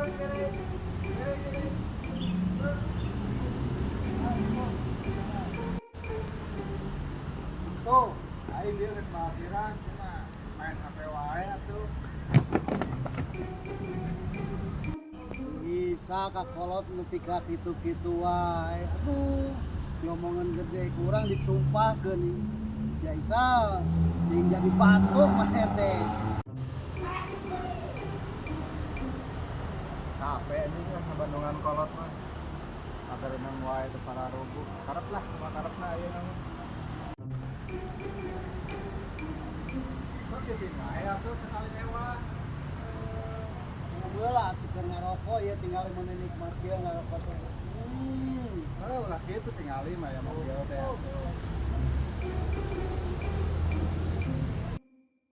Tuh, aing dia geus parkiran cuma main HP wae atuh. Bisa kakolot nepi ka kitu-kitu wae. Aduh, ngomongan gede kurang disumpahkeun si Aisyah sing jadi batu mah teh. Capek nih kan Bandungan kolot mah. Ada renang wae teu para rubuh. Karep lah, mah karepna ayeuna mah. Sok cicing wae atuh sekali lewat. Heula atuh ngarokok ya tinggal menikmat dia ngarokok teh. Oh, ulah kitu tingali mah ya mobil teh.